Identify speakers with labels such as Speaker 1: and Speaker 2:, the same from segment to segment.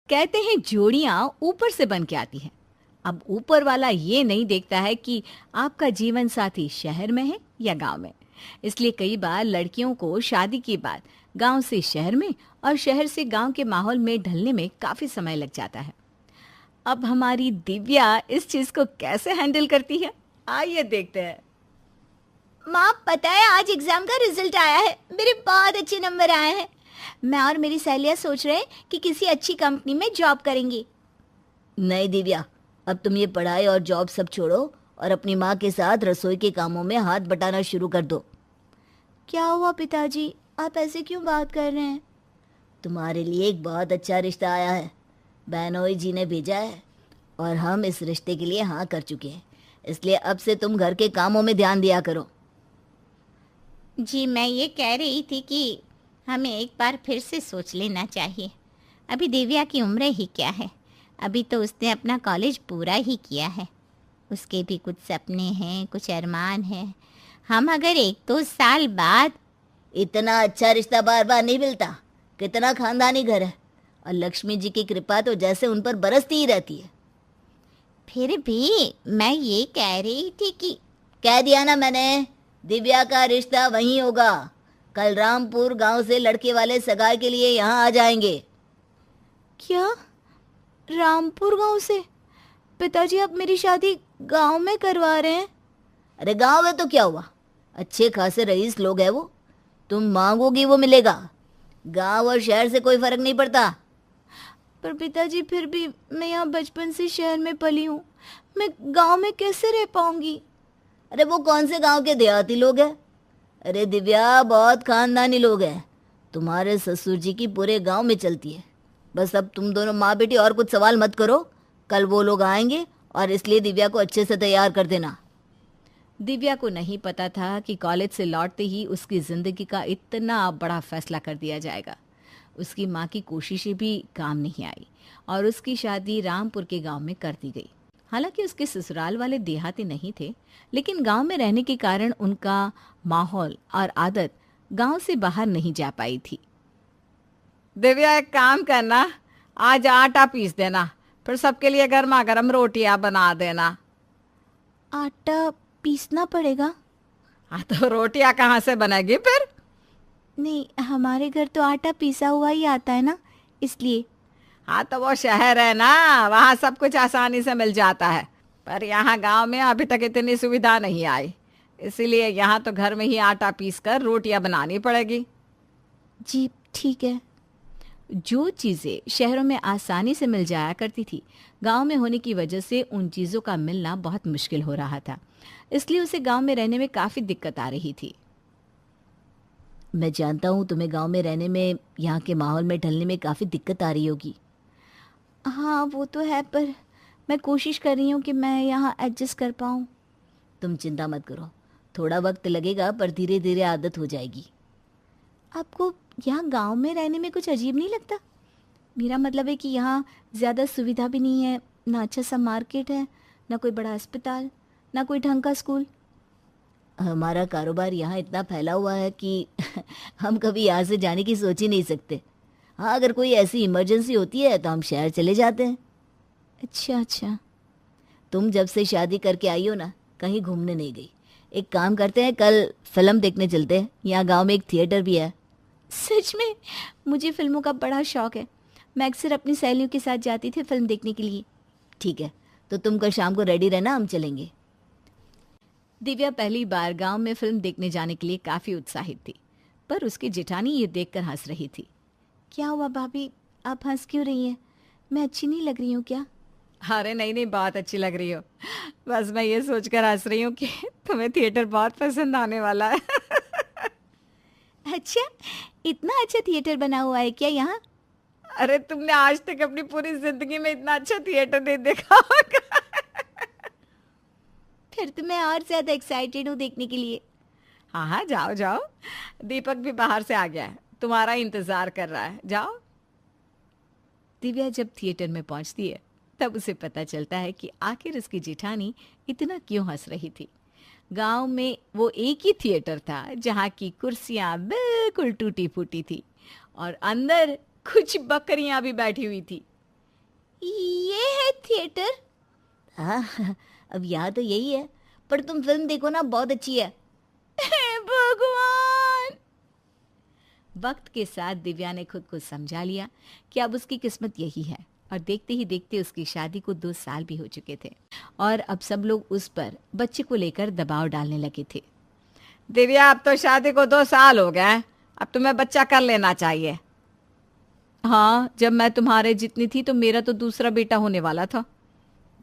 Speaker 1: कहते हैं जोड़ियां ऊपर से बन के आती हैं। अब ऊपर वाला ये नहीं देखता है कि आपका जीवन साथी शहर में है या गांव में। इसलिए कई बार लड़कियों को शादी के बाद गांव से शहर में और शहर से गांव के माहौल में ढलने में काफी समय लग जाता है। अब हमारी दिव्या इस चीज को कैसे हैंडल करती है, आइए देखते हैं।
Speaker 2: माँ, पता है आज एग्जाम का रिजल्ट आया है, मेरे बहुत अच्छे नंबर आए हैं। मैं और मेरी सहेलियाँ सोच रहे हैं कि किसी अच्छी कंपनी में जॉब करेंगी।
Speaker 3: नहीं दिव्या, अब तुम ये पढ़ाई और जॉब सब छोड़ो और अपनी माँ के साथ रसोई के कामों में हाथ बटाना शुरू कर दो।
Speaker 2: क्या हुआ पिताजी, आप ऐसे क्यों बात कर रहे हैं?
Speaker 3: तुम्हारे लिए एक बहुत अच्छा रिश्ता आया है, बहनोई जी ने भेजा है और हम इस रिश्ते के लिए हाँ कर चुके हैं। इसलिए अब से तुम घर के कामों में ध्यान दिया करो।
Speaker 2: जी, मैं ये कह रही थी कि हमें एक बार फिर से सोच लेना चाहिए। अभी दिव्या की उम्र ही क्या है, अभी तो उसने अपना कॉलेज पूरा ही किया है। उसके भी कुछ सपने हैं, कुछ अरमान हैं। हम अगर 1-2 साल बाद।
Speaker 3: इतना अच्छा रिश्ता बार बार नहीं मिलता। कितना खानदानी घर है और लक्ष्मी जी की कृपा तो जैसे उन पर बरसती ही रहती है।
Speaker 2: फिर भी मैं ये कह रही थी कि।
Speaker 3: कह दिया ना मैंने, दिव्या का रिश्ता वहीं होगा। कल रामपुर गांव से लड़के वाले सगाई के लिए यहाँ आ जाएंगे।
Speaker 2: क्या? रामपुर गांव से? पिताजी, अब मेरी शादी गांव में करवा रहे हैं?
Speaker 3: अरे गांव है तो क्या हुआ, अच्छे खासे रईस लोग हैं वो। तुम मांगोगी वो मिलेगा। गांव और शहर से कोई फर्क नहीं पड़ता।
Speaker 2: पर पिताजी, फिर भी मैं यहाँ बचपन से शहर में पली हूँ, मैं गांव में कैसे रह पाऊंगी?
Speaker 3: अरे वो कौन से गांव के देहाती लोग हैं? अरे दिव्या, बहुत खानदानी लोग हैं। तुम्हारे ससुर जी की पूरे गांव में चलती है। बस अब तुम दोनों माँ बेटी और कुछ सवाल मत करो। कल वो लोग आएंगे और इसलिए दिव्या को अच्छे से तैयार कर देना।
Speaker 1: दिव्या को नहीं पता था कि कॉलेज से लौटते ही उसकी जिंदगी का इतना बड़ा फैसला कर दिया जाएगा। उसकी माँ की कोशिशें भी काम नहीं आई और उसकी शादी रामपुर के गांव में कर दी गई। हालांकि उसके ससुराल वाले देहाती नहीं थे, लेकिन गांव में रहने के कारण उनका माहौल और आदत गांव से बाहर नहीं जा पाई थी। दिव्या, एक काम करना, आज आटा पीस देना, फिर सबके लिए गर्मा गर्म रोटियां बना देना।
Speaker 2: आटा पीसना पड़ेगा?
Speaker 1: हाँ, तो रोटियां कहाँ से बनेगी फिर?
Speaker 2: नहीं, हमारे घर तो आटा पीसा हुआ ही आता है ना, इसलिए।
Speaker 1: हाँ, तो वो शहर है ना, वहाँ सब कुछ आसानी से मिल जाता है। पर यहाँ गांव में अभी तक इतनी सुविधा नहीं आई, इसीलिए यहाँ तो घर में ही आटा पीसकर रोटियां बनानी पड़ेगी।
Speaker 2: जी ठीक है।
Speaker 1: जो चीज़ें शहरों में आसानी से मिल जाया करती थी, गांव में होने की वजह से उन चीज़ों का मिलना बहुत मुश्किल हो रहा था। इसलिए उसे गांव में रहने में काफ़ी दिक्कत आ रही थी।
Speaker 3: मैं जानता हूँ तुम्हें गांव में रहने में, यहाँ के माहौल में ढलने में काफ़ी दिक्कत आ रही होगी।
Speaker 2: हाँ वो तो है, पर मैं कोशिश कर रही हूँ कि मैं यहाँ एडजस्ट कर पाऊँ।
Speaker 3: तुम चिंता मत करो, थोड़ा वक्त लगेगा पर धीरे धीरे आदत हो जाएगी।
Speaker 2: आपको यहाँ गांव में रहने में कुछ अजीब नहीं लगता? मेरा मतलब है कि यहाँ ज़्यादा सुविधा भी नहीं है, ना अच्छा सा मार्केट है, ना कोई बड़ा अस्पताल, ना कोई ढंग का स्कूल।
Speaker 3: हमारा कारोबार यहाँ इतना फैला हुआ है कि हम कभी यहाँ से जाने की सोच ही नहीं सकते। हाँ, अगर कोई ऐसी इमरजेंसी होती है तो हम शहर चले जाते हैं।
Speaker 2: अच्छा अच्छा।
Speaker 3: तुम जब से शादी करके आई हो ना, कहीं घूमने नहीं गई। एक काम करते हैं, कल फिल्म देखने चलते हैं। यहाँ गांव में एक थिएटर भी है।
Speaker 2: सच में? मुझे फिल्मों का बड़ा शौक है, मैं अक्सर अपनी सहेलियों के साथ जाती थी फिल्म देखने के लिए।
Speaker 3: ठीक है, तो तुम कल शाम को रेडी रहना, हम चलेंगे।
Speaker 1: दिव्या पहली बार गांव में फिल्म देखने जाने के लिए काफ़ी उत्साहित थी, पर उसकी जेठानी ये देखकर हंस रही थी।
Speaker 2: क्या हुआ भाभी, आप हंस क्यों रही हैं? मैं अच्छी नहीं लग रही हूँ क्या?
Speaker 1: अरे नहीं नहीं, बहुत अच्छी लग रही हो। बस मैं ये सोचकर हंस रही हूँ कि तुम्हें थिएटर बहुत पसंद आने वाला है।
Speaker 2: अच्छा, इतना अच्छा थिएटर बना हुआ है क्या यहाँ?
Speaker 1: अरे तुमने आज तक अपनी पूरी जिंदगी में इतना अच्छा थिएटर नहीं देखा होगा।
Speaker 2: फिर तो मैं और ज़्यादा एक्साइटेड हूँ देखने के लिए।
Speaker 1: हाँ हाँ, जाओ जाओ, दीपक भी बाहर से आ गया है, तुम्हारा इंतजार कर रहा है, जाओ। दिव्या जब थिएटर में पहुंचती है तब उसे पता चलता है कि आखिर उसकी जेठानी इतना क्यों हंस रही थी। गांव में वो एक ही थिएटर था जहाँ की कुर्सियाँ बिल्कुल टूटी फूटी थी और अंदर कुछ बकरियां भी बैठी हुई थी। ये है थिएटर?
Speaker 3: हाँ, अब यहाँ तो यही है, पर तुम फिल्म देखो ना, बहुत अच्छी है।
Speaker 1: हे भगवान! वक्त के साथ दिव्या ने खुद को समझा लिया कि अब उसकी किस्मत यही है, और देखते ही देखते उसकी शादी को 2 साल भी हो चुके थे और अब सब लोग उस पर बच्चे को लेकर दबाव डालने लगे थे। दिव्या, अब तो शादी को 2 साल हो गए, अब तुम्हें बच्चा कर लेना चाहिए। हाँ, जब मैं तुम्हारे जितनी थी तो मेरा तो दूसरा बेटा होने वाला था।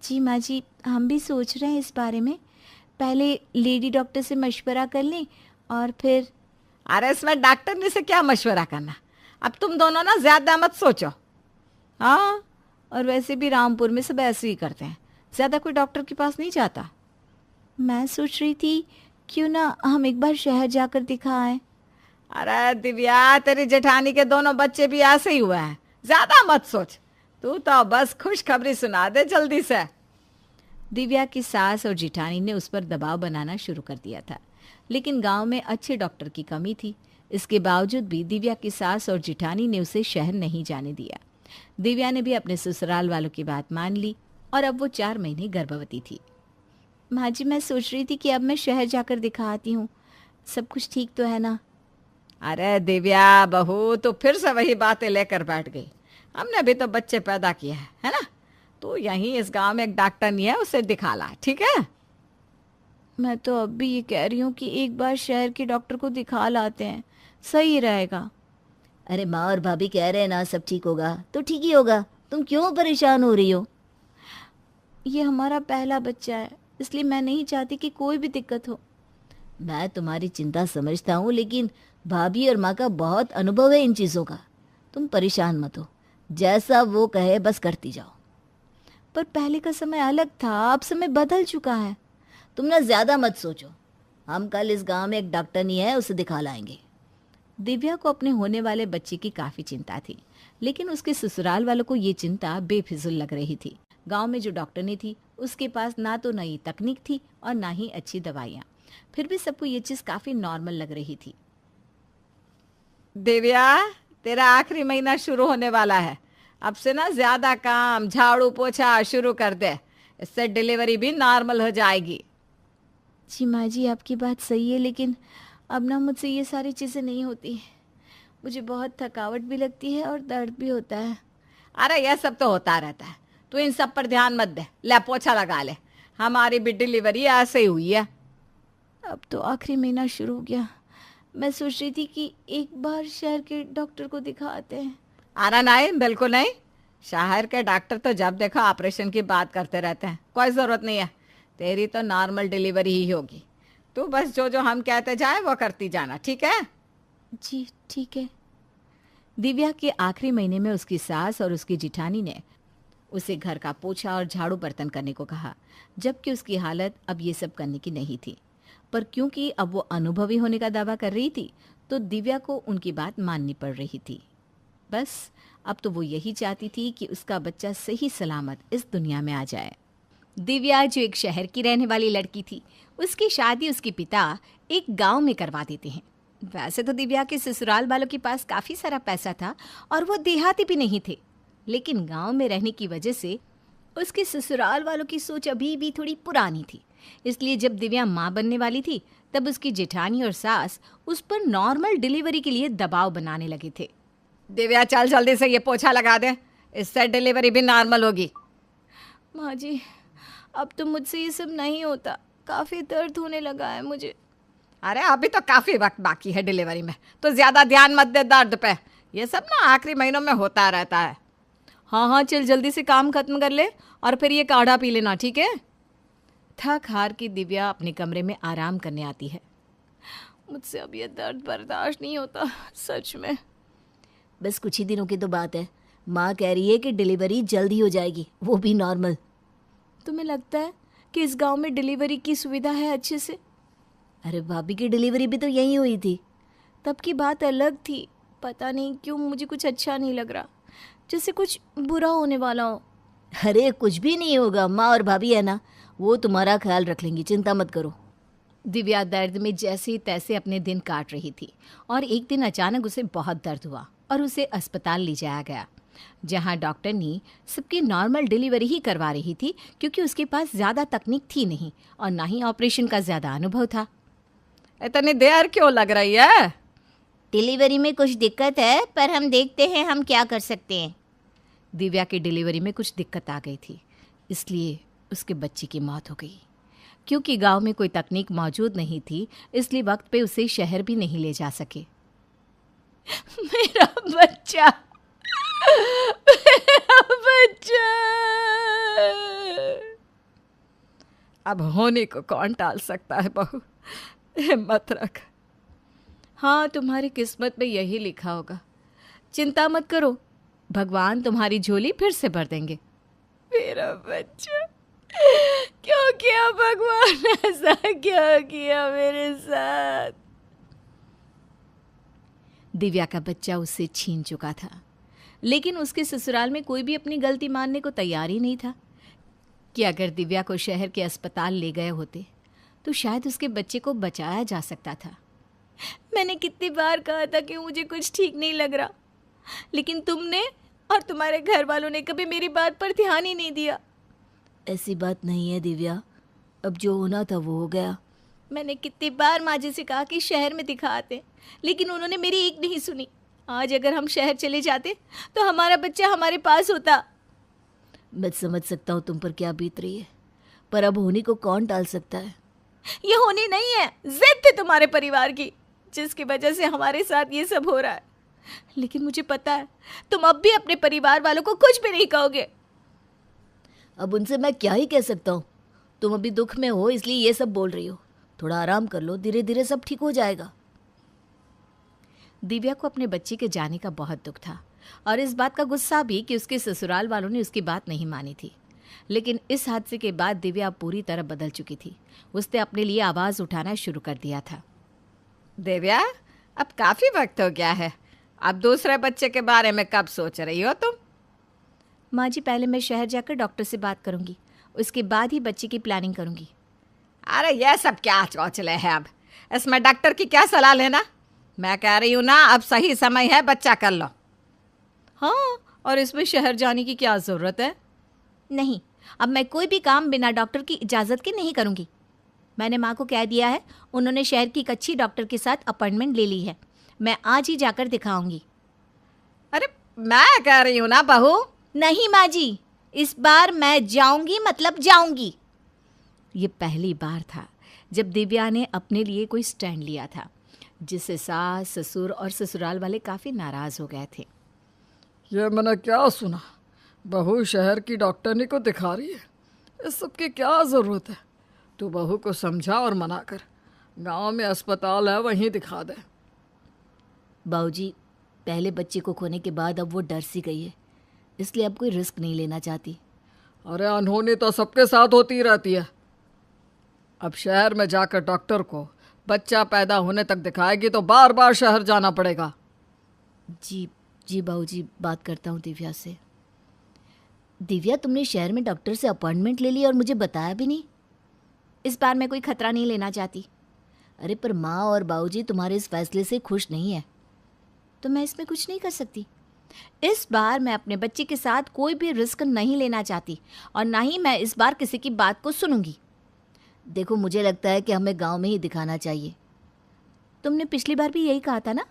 Speaker 1: जी माँ जी, हम भी सोच रहे हैं इस बारे में। पहले लेडी डॉक्टर से मशवरा कर लें और फिर। अरे इसमें डॉक्टर से क्या मशवरा करना, अब तुम दोनों ना ज्यादा मत सोचो। हाँ, और वैसे भी रामपुर में सब ऐसे ही करते हैं, ज्यादा कोई डॉक्टर के पास नहीं जाता। मैं सोच रही थी क्यों ना हम एक बार शहर जाकर दिखाएं। अरे दिव्या, तेरी जेठानी के दोनों बच्चे भी ऐसे ही हुए हैं, ज्यादा मत सोच, तू तो बस खुशखबरी सुना दे जल्दी से। दिव्या की सास और जेठानी ने उस पर दबाव बनाना शुरू कर दिया था, लेकिन गांव में अच्छे डॉक्टर की कमी थी। इसके बावजूद भी दिव्या की सास और जेठानी ने उसे शहर नहीं जाने दिया। दिव्या ने भी अपने ससुराल वालों की बात मान ली और अब वो 4 महीने गर्भवती थी। माँ जी, मैं सोच रही थी कि अब मैं शहर जाकर दिखाती हूँ, सब कुछ ठीक तो है ना? अरे दिव्या बहू, तो फिर से वही बातें लेकर बैठ गई। हमने भी तो बच्चे पैदा किए हैं, है ना? तो यहीं इस गांव में एक डॉक्टर नहीं है, उसे दिखा ला, ठीक है? मैं तो अब भी ये कह रही हूँ कि एक बार शहर के डॉक्टर को दिखा लाते हैं, सही रहेगा।
Speaker 3: अरे माँ और भाभी कह रहे हैं ना सब ठीक होगा, तो ठीक ही होगा, तुम क्यों परेशान हो रही हो?
Speaker 1: ये हमारा पहला बच्चा है, इसलिए मैं नहीं चाहती कि कोई भी दिक्कत हो।
Speaker 3: मैं तुम्हारी चिंता समझता हूँ, लेकिन भाभी और माँ का बहुत अनुभव है इन चीज़ों का, तुम परेशान मत हो, जैसा वो कहे बस करती जाओ।
Speaker 1: पर पहले का समय अलग था, अब समय बदल चुका है।
Speaker 3: तुम ना ज्यादा मत सोचो, हम कल इस गांव में एक डॉक्टर नहीं है, उसे दिखा लाएंगे।
Speaker 1: दिव्या को अपने होने वाले बच्चे की काफी चिंता थी, लेकिन उसके ससुराल वालों को ये चिंता बेफिजुल लग रही थी। गांव में जो डॉक्टरनी थी उसके पास ना तो नई तकनीक थी और ना ही अच्छी दवाइयाँ, फिर भी सबको ये चीज काफी नॉर्मल लग रही थी। दिव्या, तेरा आखिरी महीना शुरू होने वाला है, अब से ना ज्यादा काम झाड़ू पोछा शुरू कर दे, इससे डिलीवरी भी नॉर्मल हो जाएगी। जी माँ जी, आपकी बात सही है, लेकिन अब ना मुझसे ये सारी चीज़ें नहीं होती, मुझे बहुत थकावट भी लगती है और दर्द भी होता है। अरे यह सब तो होता रहता है, तू इन सब पर ध्यान मत दे, ले पोछा लगा ले, हमारी भी डिलीवरी ऐसे ही हुई है। अब तो आखिरी महीना शुरू हो गया, मैं सोच रही थी कि एक बार शहर के डॉक्टर को दिखाते हैं। अरे नहीं, बिल्कुल नहीं, शहर के डॉक्टर तो जब देखो ऑपरेशन की बात करते रहते हैं, कोई ज़रूरत नहीं है, तेरी तो नॉर्मल डिलीवरी ही होगी, तू बस जो जो हम कहते जाए वो करती जाना, ठीक है? जी ठीक है। दिव्या के आखिरी महीने में उसकी सास और उसकी जिठानी ने उसे घर का पोछा और झाड़ू बर्तन करने को कहा, जबकि उसकी हालत अब ये सब करने की नहीं थी। पर क्योंकि अब वो अनुभवी होने का दावा कर रही थी, तो दिव्या को उनकी बात माननी पड़ रही थी। बस अब तो वो यही चाहती थी कि उसका बच्चा सही सलामत इस दुनिया में आ जाए। दिव्या जो एक शहर की रहने वाली लड़की थी, उसकी शादी उसके पिता एक गांव में करवा देते हैं। वैसे तो दिव्या के ससुराल वालों के पास काफ़ी सारा पैसा था और वो देहाती भी नहीं थे, लेकिन गांव में रहने की वजह से उसके ससुराल वालों की सोच अभी भी थोड़ी पुरानी थी। इसलिए जब दिव्या माँ बनने वाली थी, तब उसकी जेठानी और सास उस पर नॉर्मल डिलीवरी के लिए दबाव बनाने लगे थे। दिव्या चल जल्दी से ये पोछा लगा दे, इससे डिलीवरी भी नॉर्मल होगी। माँ जी, अब तो मुझसे ये सब नहीं होता, काफ़ी दर्द होने लगा है मुझे। अरे अभी तो काफ़ी वक्त बाकी है डिलीवरी में, तो ज़्यादा ध्यान मत दे दर्द पे, ये सब ना आखिरी महीनों में होता रहता है। हाँ हाँ, चल जल्दी से काम खत्म कर ले और फिर ये काढ़ा पी लेना, ठीक है? थक हार की दिव्या अपने कमरे में आराम करने आती है। मुझसे अब ये दर्द बर्दाश्त नहीं होता, सच में।
Speaker 3: बस कुछ ही दिनों की तो बात है, माँ कह रही है कि डिलीवरी जल्दी हो जाएगी, वो भी नॉर्मल।
Speaker 1: तुम्हें लगता है कि इस गांव में डिलीवरी की सुविधा है अच्छे से?
Speaker 3: अरे भाभी की डिलीवरी भी तो यहीं हुई थी।
Speaker 1: तब की बात अलग थी, पता नहीं क्यों मुझे कुछ अच्छा नहीं लग रहा, जैसे कुछ बुरा होने वाला हो।
Speaker 3: अरे कुछ भी नहीं होगा, माँ और भाभी है ना, वो तुम्हारा ख्याल रख लेंगी, चिंता मत करो।
Speaker 1: दिव्या दर्द में जैसे तैसे अपने दिन काट रही थी और एक दिन अचानक उसे बहुत दर्द हुआ और उसे अस्पताल ले जाया गया। जहां डॉक्टरनी सबकी नॉर्मल डिलीवरी ही करवा रही थी, क्योंकि उसके पास ज़्यादा तकनीक थी नहीं और ना ही ऑपरेशन का ज़्यादा अनुभव था।
Speaker 4: इतनी देर क्यों लग रही है?
Speaker 2: डिलीवरी में कुछ दिक्कत है, पर हम देखते हैं हम क्या कर सकते हैं।
Speaker 1: दिव्या की डिलीवरी में कुछ दिक्कत आ गई थी, इसलिए उसके बच्चे की मौत हो गई। क्योंकि गांव में कोई तकनीक मौजूद नहीं थी, इसलिए वक्त पे उसे शहर भी नहीं ले जा सके। मेरा बच्चा, मेरा बच्चा।
Speaker 4: अब होने को कौन टाल सकता है बहू, हिम्मत रख।
Speaker 1: हाँ, तुम्हारी किस्मत में यही लिखा होगा। चिंता मत करो, भगवान तुम्हारी झोली फिर से भर देंगे।
Speaker 4: मेरा बच्चा, क्यों किया भगवान, ऐसा क्यों किया मेरे साथ?
Speaker 1: दिव्या का बच्चा उससे छीन चुका था, लेकिन उसके ससुराल में कोई भी अपनी गलती मानने को तैयार ही नहीं था कि अगर दिव्या को शहर के अस्पताल ले गए होते तो शायद उसके बच्चे को बचाया जा सकता था। मैंने कितनी बार कहा था कि मुझे कुछ ठीक नहीं लग रहा, लेकिन तुमने और तुम्हारे घर वालों ने कभी मेरी बात पर ध्यान ही नहीं दिया।
Speaker 3: ऐसी बात नहीं है दिव्या, अब जो होना था वो हो गया।
Speaker 1: मैंने कितनी बार माँ जी से कहा कि शहर में दिखाते, लेकिन उन्होंने मेरी एक नहीं सुनी। आज अगर हम शहर चले जाते तो हमारा बच्चा हमारे पास होता।
Speaker 3: मैं समझ सकता हूँ तुम पर क्या बीत रही है, पर अब होने को कौन टाल सकता है।
Speaker 1: ये होनी नहीं है, जिद थी तुम्हारे परिवार की, जिसकी वजह से हमारे साथ ये सब हो रहा है। लेकिन मुझे पता है तुम अब भी अपने परिवार वालों को कुछ भी नहीं कहोगे।
Speaker 3: अब उनसे मैं क्या ही कह सकता हूँ, तुम अभी दुख में हो इसलिए ये सब बोल रही हो। थोड़ा आराम कर लो, धीरे धीरे सब ठीक हो जाएगा।
Speaker 1: दिव्या को अपने बच्चे के जाने का बहुत दुख था और इस बात का गुस्सा भी कि उसके ससुराल वालों ने उसकी बात नहीं मानी थी। लेकिन इस हादसे के बाद दिव्या पूरी तरह बदल चुकी थी। उसने अपने लिए आवाज़ उठाना शुरू कर दिया था।
Speaker 4: दिव्या, अब काफ़ी वक्त हो गया है, अब दूसरे बच्चे के बारे में कब सोच रही हो तुम?
Speaker 1: माँ जी, पहले मैं शहर जाकर डॉक्टर से बात करूंगी, उसके बाद ही बच्चे की प्लानिंग करूंगी।
Speaker 4: अरे ये सब क्या चौचले है, अब इसमें डॉक्टर की क्या सलाह लेना? मैं कह रही हूँ ना, अब सही समय है, बच्चा कर लो।
Speaker 1: हाँ, और इसमें शहर जाने की क्या ज़रूरत है? नहीं, अब मैं कोई भी काम बिना डॉक्टर की इजाज़त के नहीं करूंगी। मैंने माँ को कह दिया है, उन्होंने शहर की एक अच्छी डॉक्टर के साथ अपॉइंटमेंट ले ली है। मैं आज ही जाकर दिखाऊंगी।
Speaker 4: अरे मैं कह रही हूँ ना बहू।
Speaker 1: नहीं माँ जी, इस बार मैं जाऊंगी, मतलब जाऊंगी। ये पहली बार था जब दिव्या ने अपने लिए कोई स्टैंड लिया था, जिससे सास, ससुर और ससुराल वाले काफ़ी नाराज़ हो गए थे।
Speaker 5: ये मैंने क्या सुना, बहू शहर की डॉक्टरनी को दिखा रही है। इस सब की क्या ज़रूरत है? तू बहू को समझा और मना कर, गांव में अस्पताल है, वहीं दिखा दे।
Speaker 3: बाबूजी, पहले बच्चे को खोने के बाद अब वो डर सी गई है, इसलिए अब कोई रिस्क नहीं लेना चाहती।
Speaker 5: अरे अनहोनी तो सबके साथ होती रहती है। अब शहर में जाकर डॉक्टर को बच्चा पैदा होने तक दिखाएगी तो बार बार शहर जाना पड़ेगा।
Speaker 3: जी बाबूजी, बात करता हूँ दिव्या से। दिव्या, तुमने शहर में डॉक्टर से अपॉइंटमेंट ले ली और मुझे बताया भी नहीं।
Speaker 1: इस बार मैं कोई खतरा नहीं लेना चाहती।
Speaker 3: अरे पर माँ और बाबूजी तुम्हारे इस फैसले से खुश नहीं है।
Speaker 1: तो मैं इसमें कुछ नहीं कर सकती। इस बार मैं अपने बच्चे के साथ कोई भी रिस्क नहीं लेना चाहती और ना ही मैं इस बार किसी की बात को सुनूंगी।
Speaker 3: देखो, मुझे लगता है कि हमें गांव में ही दिखाना चाहिए।
Speaker 1: तुमने पिछली बार भी यही कहा था ना,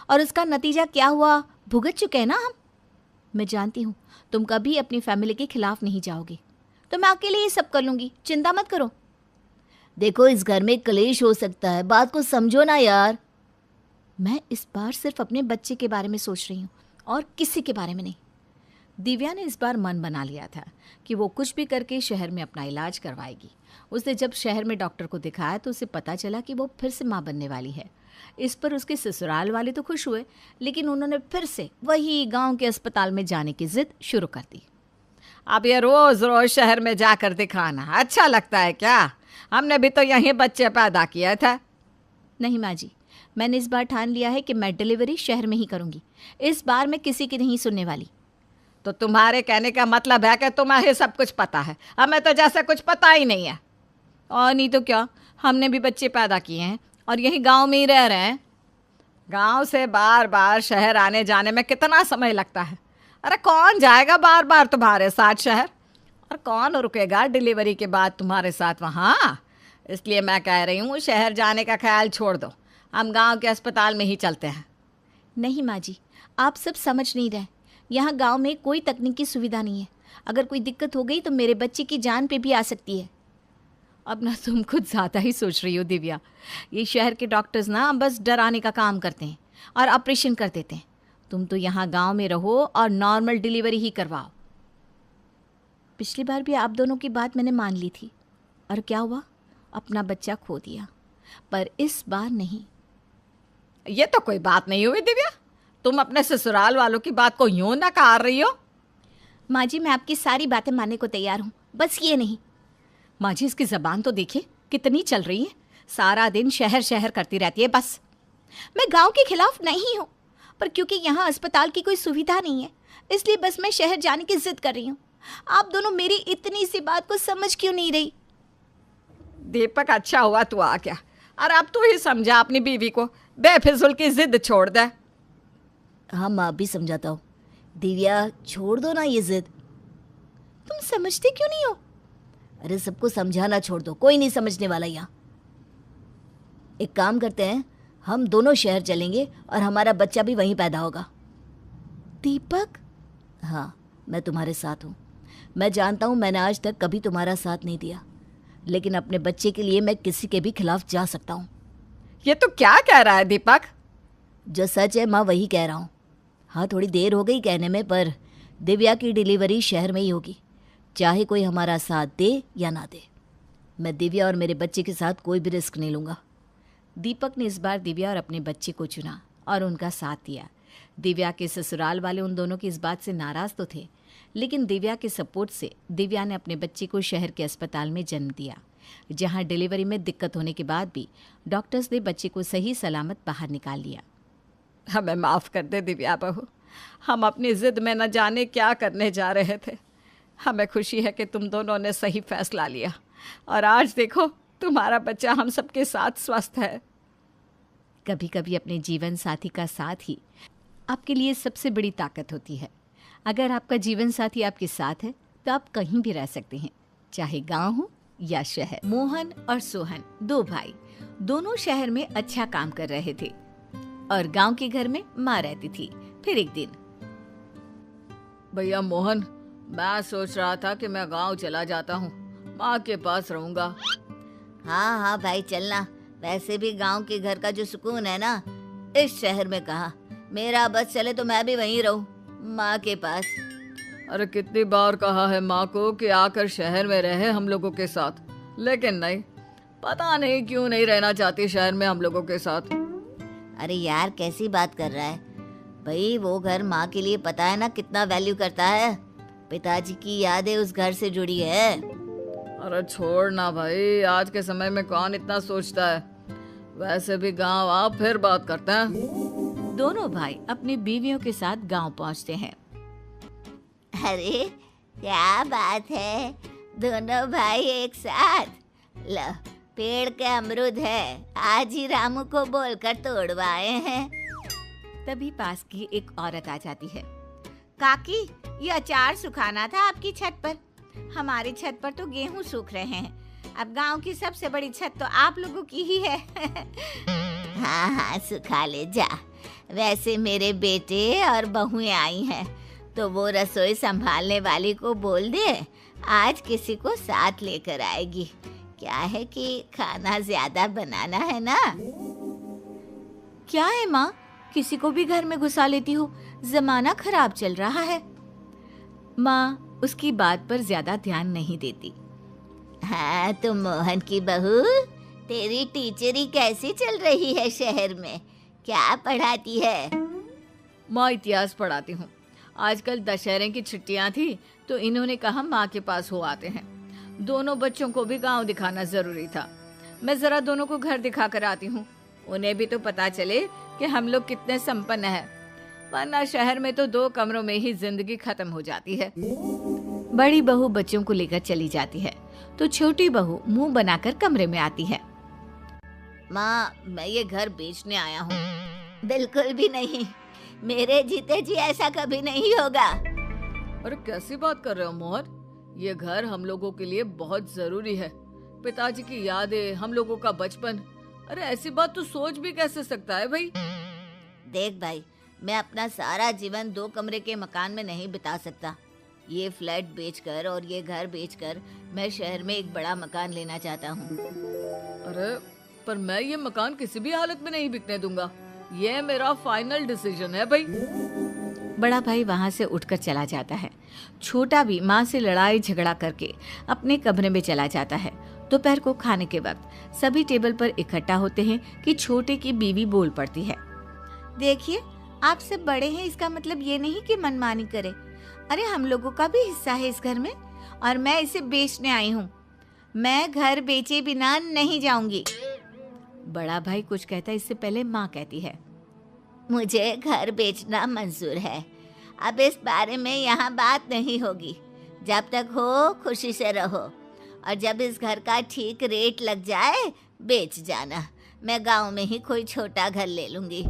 Speaker 1: और उसका नतीजा क्या हुआ भुगत चुके हैं ना हम। मैं जानती हूँ तुम कभी अपनी फैमिली के खिलाफ नहीं जाओगे, तो मैं अकेले ये सब कर लूँगी, चिंता मत करो।
Speaker 3: देखो, इस घर में कलेश हो सकता है, बात को समझो ना यार।
Speaker 1: मैं इस बार सिर्फ अपने बच्चे के बारे में सोच रही हूँ और किसी के बारे में नहीं। दिव्या ने इस बार मन बना लिया था कि वो कुछ भी करके शहर में अपना इलाज करवाएगी। उसने जब शहर में डॉक्टर को दिखाया तो उसे पता चला कि वो फिर से माँ बनने वाली है। इस पर उसके ससुराल वाले तो खुश हुए, लेकिन उन्होंने फिर से वही गांव के अस्पताल में जाने की जिद शुरू कर दी।
Speaker 4: अब ये रोज़ रोज़ शहर में जाकर दिखाना अच्छा लगता है क्या? हमने भी तो यहीं बच्चे पैदा किया था।
Speaker 1: नहीं माँ जी, मैंने इस बार ठान लिया है कि मैं डिलीवरी शहर में ही करूँगी। इस बार मैं किसी की नहीं सुनने वाली।
Speaker 4: तो तुम्हारे कहने का मतलब है कि तुम्हें सब कुछ पता है, हमें तो जैसे कुछ पता ही नहीं है।
Speaker 1: और नहीं तो क्या, हमने भी बच्चे पैदा किए हैं और यही गांव में ही रह रहे हैं।
Speaker 4: गांव से बार बार शहर आने जाने में कितना समय लगता है। अरे कौन जाएगा बार बार तुम्हारे साथ शहर, और कौन रुकेगा डिलीवरी के बाद तुम्हारे साथ वहाँ। इसलिए मैं कह रही हूँ शहर जाने का ख्याल छोड़ दो, हम गांव के अस्पताल में ही चलते हैं।
Speaker 1: नहीं माँ जी, आप सब समझ नहीं रहे। यहाँ गांव में कोई तकनीकी सुविधा नहीं है। अगर कोई दिक्कत हो गई तो मेरे बच्चे की जान पे भी आ सकती है। अब ना तुम खुद ज़्यादा ही सोच रही हो दिव्या। ये शहर के डॉक्टर्स ना बस डराने का काम करते हैं और ऑपरेशन कर देते हैं। तुम तो यहाँ गांव में रहो और नॉर्मल डिलीवरी ही करवाओ। पिछली बार भी आप दोनों की बात मैंने मान ली थी, और क्या हुआ, अपना बच्चा खो दिया। पर इस बार नहीं।
Speaker 4: ये तो कोई बात नहीं हुई दिव्या, तुम अपने ससुराल वालों की बात को यूं नकार रही हो।
Speaker 1: माँ जी, मैं आपकी सारी बातें मानने को तैयार हूँ, बस ये नहीं।
Speaker 4: माँ जी, इसकी जबान तो देखिए कितनी चल रही है, सारा दिन शहर शहर करती रहती है बस।
Speaker 1: मैं गांव के खिलाफ नहीं हूँ, पर क्योंकि यहाँ अस्पताल की कोई सुविधा नहीं है, इसलिए बस मैं शहर जाने की जिद कर रही हूँ। आप दोनों मेरी इतनी सी बात को समझ क्यों नहीं रही?
Speaker 4: दीपक, अच्छा हुआ तू आ गया, और अब तू ही समझा अपनी बीवी को, बेफिजुल की जिद छोड़ दे।
Speaker 3: हाँ माँ, भी समझाता हूँ। दिव्या, छोड़ दो ना ये जिद।
Speaker 1: तुम समझते क्यों नहीं हो?
Speaker 3: अरे सबको समझाना छोड़ दो, कोई नहीं समझने वाला यहाँ। एक काम करते हैं, हम दोनों शहर चलेंगे और हमारा बच्चा भी वहीं पैदा होगा।
Speaker 1: दीपक?
Speaker 3: हाँ, मैं तुम्हारे साथ हूँ। मैं जानता हूँ मैंने आज तक कभी तुम्हारा साथ नहीं दिया, लेकिन अपने बच्चे के लिए मैं किसी के भी खिलाफ जा सकता हूँ।
Speaker 4: ये तो क्या कह रहा है दीपक?
Speaker 3: जो सच है माँ वही कह रहा हूँ। हाँ, थोड़ी देर हो गई कहने में, पर दिव्या की डिलीवरी शहर में ही होगी, चाहे कोई हमारा साथ दे या ना दे। मैं दिव्या और मेरे बच्चे के साथ कोई भी रिस्क नहीं लूँगा।
Speaker 1: दीपक ने इस बार दिव्या और अपने बच्चे को चुना और उनका साथ दिया। दिव्या के ससुराल वाले उन दोनों की इस बात से नाराज़ तो थे, लेकिन दिव्या के सपोर्ट से दिव्या ने अपने बच्चे को शहर के अस्पताल में जन्म दिया, जहां डिलीवरी में दिक्कत होने के बाद भी डॉक्टर्स ने बच्चे को सही सलामत बाहर निकाल लिया।
Speaker 4: हमें माफ़ कर दे दिव्या बहू, हम अपनी ज़िद में न जाने क्या करने जा रहे थे। हमें खुशी है कि तुम दोनों ने सही फैसला लिया, और आज देखो तुम्हारा बच्चा हम सबके साथ स्वस्थ है।
Speaker 1: कभी कभी अपने जीवन साथी का साथ ही आपके लिए सबसे बड़ी ताकत होती है। अगर आपका जीवन साथी आपके साथ है तो आप कहीं भी रह सकते हैं, चाहे गांव हो या शहर। मोहन और सोहन, दो भाई, दोनों शहर में अच्छा काम कर रहे थे और गांव के घर में माँ रहती थी। फिर एक दिन,
Speaker 5: भैया मोहन, मैं सोच रहा था कि मैं गांव चला जाता हूँ, माँ के पास रहूंगा।
Speaker 3: हाँ हाँ भाई, चलना। वैसे भी गांव के घर का जो सुकून है ना, इस शहर में कहाँ। मेरा बस चले तो मैं भी वहीं रहूं, माँ के पास।
Speaker 5: अरे कितनी बार कहा है माँ को कि आकर शहर में रहे हम लोगों के साथ, लेकिन नहीं, पता नहीं क्यों नहीं रहना चाहती शहर में हम लोगों के साथ।
Speaker 3: अरे यार, कैसी बात कर रहा है भाई? वो घर माँ के लिए पता है ना कितना वैल्यू करता है। पिताजी की यादें उस घर से जुड़ी है।
Speaker 5: अरे छोड़ ना भाई, आज के समय में कौन इतना सोचता है। वैसे भी गांव आप फिर बात करते हैं।
Speaker 1: दोनों भाई अपनी बीवियों के साथ गांव पहुंचते हैं।
Speaker 3: अरे क्या बात है, दोनों भाई एक साथ। लो, पेड़ के अमरूद है, आज ही रामू को बोलकर तोड़वाए हैं।
Speaker 1: तभी पास की एक औरत आ जाती है।
Speaker 2: काकी, ये अचार सुखाना था आपकी छत पर। हमारी छत पर तो गेहूं सूख रहे हैं। अब गांव की सबसे बड़ी छत तो आप लोगों की ही है।
Speaker 3: हाँ हाँ, सुखा ले जा। वैसे मेरे बेटे और बहुएं आई हैं, तो वो रसोई संभालने वाली को बोल दे आज किसी को साथ लेकर आएगी। क्या है कि खाना ज्यादा बनाना है ना।
Speaker 1: क्या है माँ, किसी को भी घर में घुसा लेती हो, जमाना खराब चल रहा है। माँ उसकी बात पर ज्यादा ध्यान नहीं देती।
Speaker 3: हाँ, तो मोहन की बहू, तेरी टीचरी कैसी चल रही है शहर में? क्या पढ़ाती है?
Speaker 5: माँ इतिहास पढ़ाती हूँ। आजकल दशहरे की छुट्टियाँ थी तो इन्होंने कहा माँ के पास हो आते हैं। दोनों बच्चों को भी गांव दिखाना जरूरी था। मैं जरा दोनों को घर दिखा कर आती हूँ, उन्हें भी तो पता चले कि हम लोग कितने संपन्न हैं। वरना शहर में तो 2 कमरों में ही जिंदगी खत्म हो जाती है।
Speaker 1: बड़ी बहू बच्चों को लेकर चली जाती है तो छोटी बहू मुंह बनाकर कमरे में आती है।
Speaker 3: माँ, मैं ये घर बेचने आया हूँ। बिल्कुल भी नहीं, मेरे जीते जी ऐसा कभी नहीं होगा।
Speaker 5: अरे कैसी बात कर रहे हो मोहन? ये घर हम लोगों के लिए बहुत जरूरी है। पिताजी की यादें, हम लोगों का बचपन। अरे ऐसी बात तू सोच भी कैसे सकता है भाई?
Speaker 3: देख भाई, मैं अपना सारा जीवन 2 कमरे के मकान में नहीं बिता सकता। ये फ्लैट बेचकर और ये घर बेचकर मैं शहर में एक बड़ा मकान लेना चाहता हूँ।
Speaker 5: अरे पर मैं ये मकान किसी भी हालत में नहीं बिकने दूंगा। ये मेरा फाइनल डिसीजन है भाई।
Speaker 1: बड़ा भाई वहां से उठकर चला जाता है। छोटा भी माँ से लड़ाई झगड़ा करके अपने कमरे में चला जाता है। दोपहर को खाने के वक्त सभी टेबल पर इकट्ठा होते हैं कि छोटे की बीवी बोल पड़ती है।
Speaker 2: देखिए, आप सब बड़े हैं, इसका मतलब ये नहीं कि मनमानी करें। अरे हम लोगों का भी हिस्सा है इस घर में, और मैं इसे बेचने आई हूँ। मैं घर बेचे बिना नहीं जाऊंगी।
Speaker 1: बड़ा भाई कुछ कहता है, इससे पहले माँ कहती है,
Speaker 3: मुझे घर बेचना मंजूर है। अब इस बारे में यहाँ बात नहीं होगी। जब तक हो खुशी से रहो, और जब इस घर का ठीक रेट लग जाए बेच जाना। मैं गांव में ही कोई छोटा घर ले लूंगी।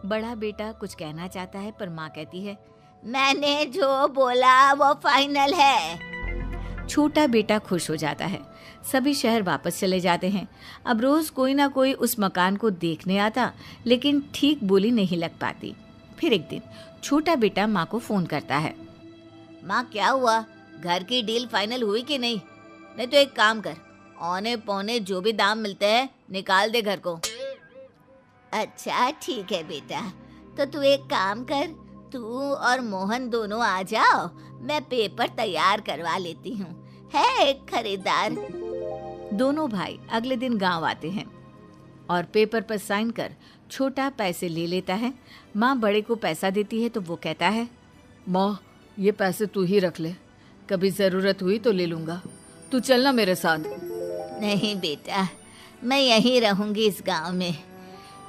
Speaker 1: बड़ा बेटा कुछ कहना चाहता है पर माँ कहती है,
Speaker 3: मैंने जो बोला वो फाइनल है।
Speaker 1: छोटा बेटा खुश हो जाता है। सभी शहर वापस चले जाते हैं। अब रोज कोई ना कोई उस मकान को देखने आता, लेकिन ठीक बोली नहीं लग पाती। फिर एक दिन छोटा बेटा माँ को फोन करता है।
Speaker 3: माँ क्या हुआ, घर की डील फाइनल हुई कि नहीं? नहीं तो एक काम कर, औने पौने जो भी दाम मिलते हैं निकाल दे घर को। अच्छा ठीक है बेटा, तो तू एक काम कर, तू और मोहन दोनों आ जाओ, मैं पेपर तैयार करवा लेती हूँ। है एक खरीदार।
Speaker 1: दोनों भाई अगले दिन गांव आते हैं और पेपर पर साइन कर छोटा पैसे ले लेता है। माँ बड़े को पैसा देती है तो वो कहता है,
Speaker 5: माँ ये पैसे तू ही रख ले, कभी जरूरत हुई तो ले लूंगा। तू चलना मेरे साथ।
Speaker 3: नहीं बेटा, मैं यहीं रहूंगी इस गांव में।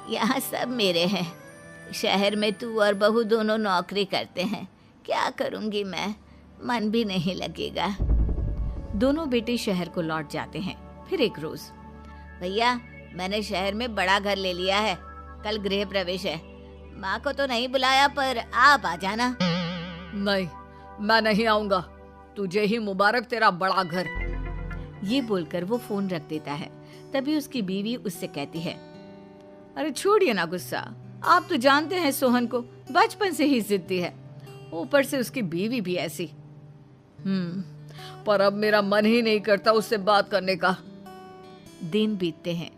Speaker 3: यहाँ सब मेरे हैं। शहर में तू और बहू दोनों नौकरी करते हैं, क्या करूंगी मैं, मन भी नहीं लगेगा।
Speaker 1: दोनों बेटे शहर को लौट जाते हैं। फिर एक रोज,
Speaker 3: भैया मैंने शहर में बड़ा घर ले लिया है, कल गृह प्रवेश है। माँ को तो नहीं बुलाया पर आप आ जाना।
Speaker 5: नहीं, मैं नहीं आऊंगा। तुझे ही मुबारक तेरा बड़ा घर।
Speaker 1: ये बोलकर वो फोन रख देता है। तभी उसकी बीवी उससे कहती है,
Speaker 4: अरे छोड़िए ना गुस्सा, आप तो जानते हैं सोहन को, बचपन से ही जिद्दी है, ऊपर से उसकी बीवी भी ऐसी।
Speaker 5: पर अब मेरा मन ही नहीं करता उससे बात करने का।
Speaker 1: दिन बीतते हैं।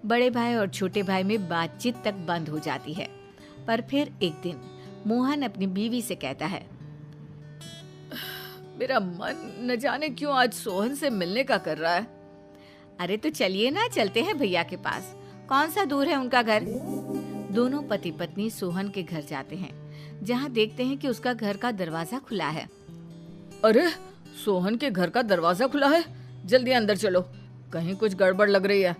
Speaker 1: बड़े भाई और छोटे भाई में बातचीत तक बंद हो जाती है। पर फिर एक दिन मोहन अपनी बीवी से कहता है,
Speaker 5: मेरा मन न जाने क्यों आज सोहन से मिलने का कर रहा है।
Speaker 1: अरे तो चलिए ना, चलते हैं भैया के पास, कौन सा दूर है उनका घर। दोनों पति पत्नी सोहन के घर जाते हैं, जहाँ देखते हैं कि उसका घर का दरवाजा खुला है।
Speaker 5: अरे सोहन के घर का दरवाजा खुला है, जल्दी अंदर चलो, कहीं कुछ गड़बड़ लग रही है।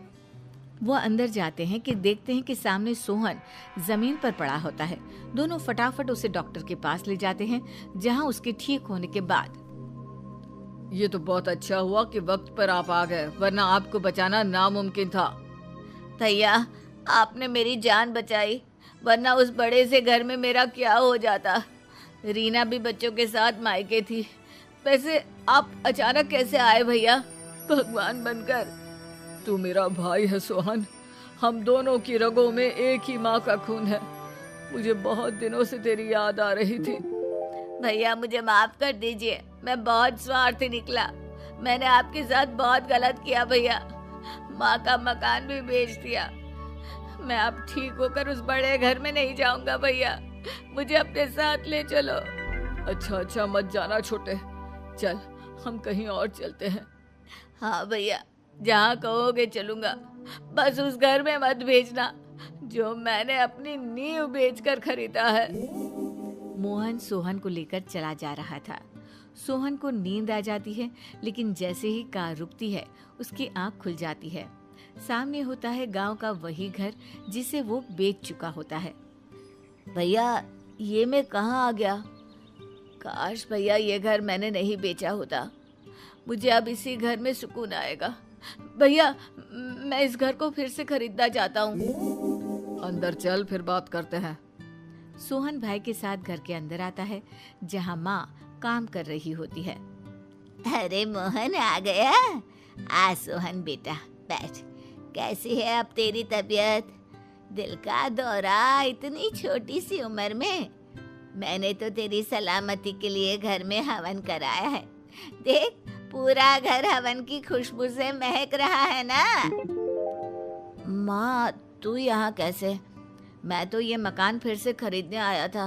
Speaker 1: वो अंदर जाते हैं कि देखते हैं कि सामने सोहन जमीन पर पड़ा होता है। दोनों फटाफट उसे डॉक्टर के पास ले जाते हैं, जहाँ उसके ठीक होने के बाद,
Speaker 5: ये तो बहुत अच्छा हुआ कि वक्त पर आप आ गए, वरना आपको बचाना नामुमकिन था।
Speaker 3: भैया आपने मेरी जान बचाई, वरना उस बड़े से घर में मेरा क्या हो जाता। रीना भी बच्चों के साथ मायके थी। वैसे आप अचानक कैसे आए भैया, भगवान बनकर?
Speaker 5: तू मेरा भाई है सोहन, हम दोनों की रगों में एक ही माँ का खून है। मुझे बहुत दिनों से तेरी याद आ रही थी।
Speaker 3: भैया मुझे माफ कर दीजिए, मैं बहुत स्वार्थी निकला, मैंने आपके साथ बहुत गलत किया भैया, माँ का मकान भी बेच दिया। मैं अब ठीक होकर उस बड़े घर में नहीं जाऊंगा भैया, मुझे अपने साथ ले चलो।
Speaker 5: अच्छा मत जाना छोटे, चल हम कहीं और चलते हैं।
Speaker 3: हाँ भैया, जहाँ कहोगे चलूंगा, बस उस घर में मत भेजना जो मैंने अपनी नींव बेचकर खरीदा है।
Speaker 1: मोहन सोहन को लेकर चला जा रहा था। सोहन को नींद आ जाती है, लेकिन जैसे ही कार रुकती है उसकी आंख खुल जाती है। सामने होता है गांव का वही घर जिसे वो बेच चुका होता है।
Speaker 3: भैया ये मैं कहाँ आ गया? काश भैया ये घर मैंने नहीं बेचा होता, मुझे अब इसी घर में सुकून आएगा। भैया मैं इस घर को फिर से खरीदना चाहता हूँ।
Speaker 5: अंदर चल, फिर बात करते हैं।
Speaker 1: सोहन भाई के साथ घर के अंदर आता है जहां माँ काम कर रही होती है।
Speaker 2: अरे मोहन आ गया। आ सोहन बेटा बैठ। कैसी है अब तेरी तबीयत? दिल का दौरा इतनी छोटी सी उम्र में। मैंने तो तेरी सलामती के लिए घर में हवन कराया है। देख पूरा घर हवन की खुशबू से महक रहा है ना।
Speaker 3: माँ तू यहाँ कैसे? मैं तो ये मकान फिर से खरीदने आया था।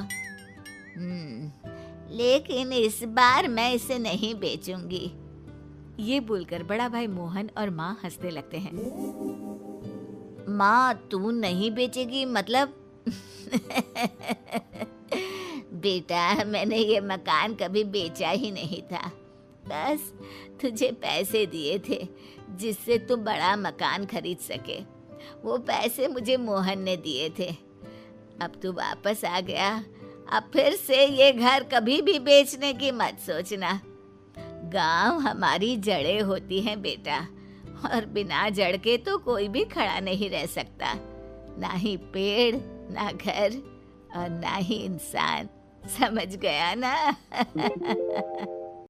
Speaker 2: लेकिन इस बार मैं इसे नहीं बेचूंगी।
Speaker 1: ये बोलकर बड़ा भाई मोहन और माँ हंसने लगते हैं।
Speaker 3: माँ तू नहीं बेचेगी मतलब?
Speaker 2: बेटा मैंने ये मकान कभी बेचा ही नहीं था। बस तुझे पैसे दिए थे जिससे तू बड़ा मकान खरीद सके। वो पैसे मुझे मोहन ने दिए थे। अब तू वापस आ गया। अब फिर से ये घर कभी भी बेचने की मत सोचना। गांव हमारी जड़ें होती हैं बेटा, और बिना जड़ के तो कोई भी खड़ा नहीं रह सकता। ना ही पेड़, ना घर और ना ही इंसान। समझ गया ना?